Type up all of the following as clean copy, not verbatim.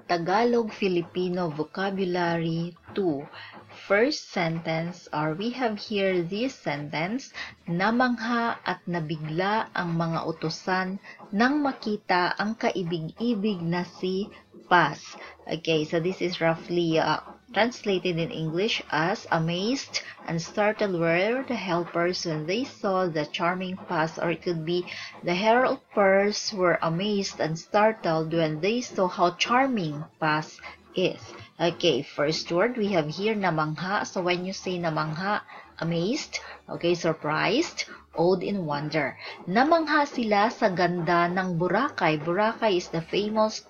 Tagalog-Filipino Vocabulary 2. First sentence, or we have here this sentence, namangha at nabigla ang mga utusan nang makita ang kaibig-ibig na si Paz. Okay, so this is roughly translated in English as amazed and startled were the helpers when they saw the charming Paz, or it could be the helpers were amazed and startled when they saw how charming Paz is. Okay, first word we have here namangha. So when you say namangha, amazed, okay, surprised, awed in wonder. Namangha sila sa ganda ng Boracay. Boracay is the famous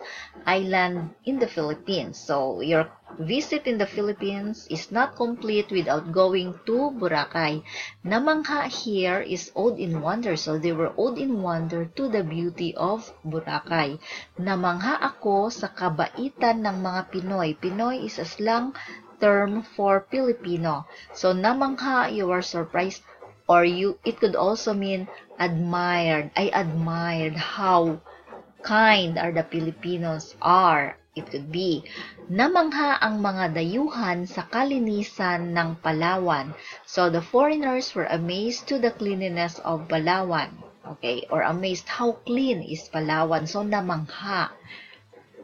island in the Philippines. So your visit in the Philippines is not complete without going to Boracay. Namangha here is awed in wonder. So they were awed in wonder to the beauty of Boracay. Namangha ako sa kabaitan ng mga Pinoy. Pinoy is a slang term for Filipino. So namangha, you are surprised, or it could also mean admired. I admired how kind are the Filipinos are. It could be namangha ang mga dayuhan sa kalinisan ng Palawan. So the foreigners were amazed to the cleanliness of Palawan. Okay, or amazed how clean is Palawan. So namangha,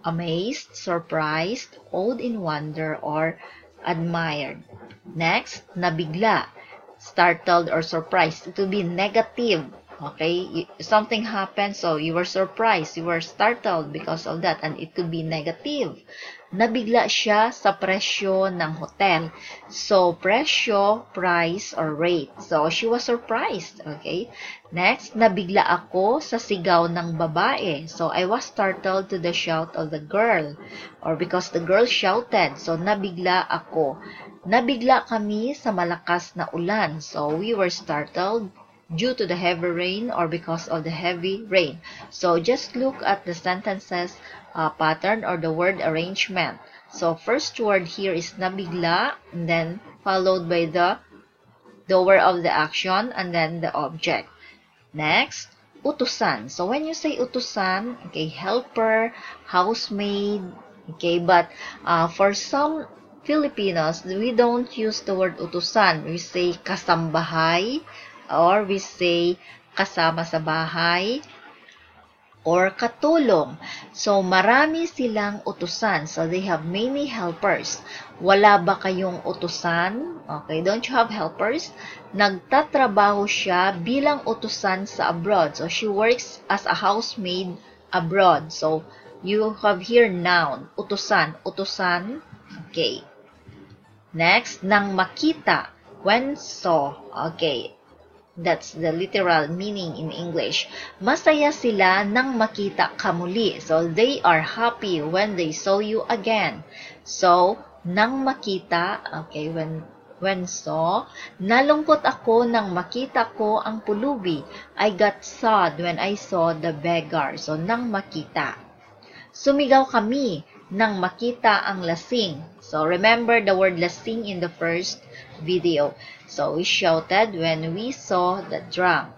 amazed, surprised, awed in wonder, or admired. Next, nabigla, startled or surprised. It will be negative. Okay, something happened, so you were surprised, you were startled because of that, and it could be negative. Nabigla siya sa presyo ng hotel. So, presyo, price, or rate. So, she was surprised. Okay. Next, nabigla ako sa sigaw ng babae. So, I was startled to the shout of the girl, or because the girl shouted. So, nabigla ako. Nabigla kami sa malakas na ulan. So, we were startled due to the heavy rain or because of the heavy rain. So just look at the sentences pattern or the word arrangement. So first word here is nabigla, and then followed by the doer of the action and then the object. Next, utusan. So when you say utusan, okay, helper, housemaid, okay, but for some Filipinos, we don't use the word utusan. We say kasambahay, or we say kasama sa bahay, or katulong. So, marami silang utusan. So, they have many helpers. Wala ba kayong utusan? Okay, don't you have helpers? Nagtatrabaho siya bilang utusan sa abroad. So, she works as a housemaid abroad. So, you have here noun, utusan. Utusan, okay. Next, nang makita, when saw, okay. That's the literal meaning in English. Masaya sila nang makita ka muli. So, they are happy when they saw you again. So, nang makita, okay, when saw, nalungkot ako nang makita ko ang pulubi. I got sad when I saw the beggar. So, nang makita. Sumigaw kami nang makita ang lasing. So, remember the word lasing in the first video. So, we shouted when we saw the drunk.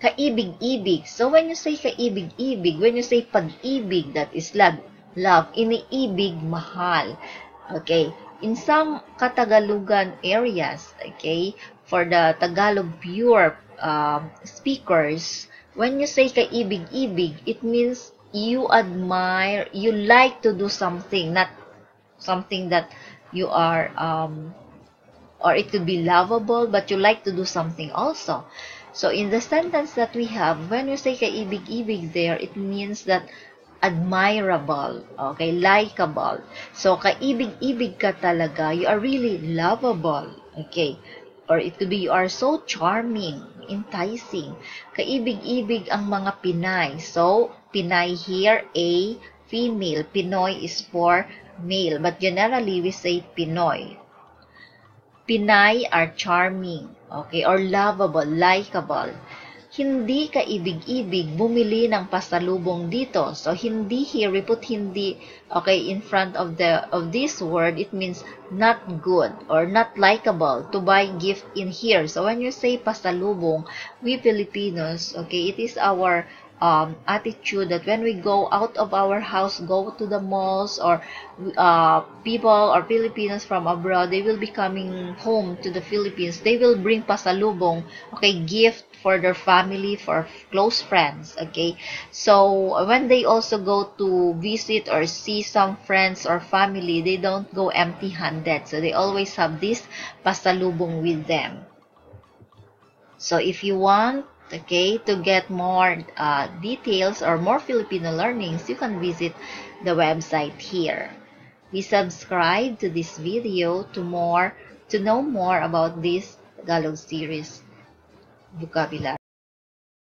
Kaibig-ibig. So, when you say kaibig-ibig, when you say pag-ibig, that is love. Love. Iniibig, mahal. Okay. In some Katagalugan areas, okay, for the Tagalog pure speakers, when you say kaibig-ibig, it means you admire, you like to do something, not something that you are or it could be lovable, but you like to do something also. So in the sentence that we have, when we say kaibig-ibig there, it means that admirable, okay, likable. So kaibig-ibig ka talaga, you are really lovable, okay. Or it could be you are so charming, enticing. Kaibig-ibig ang mga Pinay. So Pinay here, a female. Pinoy is for male, but generally we say Pinoy. Pinay are charming, okay, or lovable, likable. Hindi ka ibig-ibig bumili ng pasalubong dito. So, hindi here, we put hindi, okay, in front of this word, it means not good or not likable to buy gift in here. So, when you say pasalubong, we Filipinos, okay, it is our attitude that when we go out of our house, go to the malls, or people or Filipinos from abroad, they will be coming home to the Philippines. They will bring pasalubong, okay, gift for their family, for close friends, okay. So when they also go to visit or see some friends or family, they don't go empty-handed. So they always have this pasalubong with them. So if you want, okay, to get more details or more Filipino learnings, you can visit the website here. Please subscribe to this video to know more about this Tagalog series vocabulary.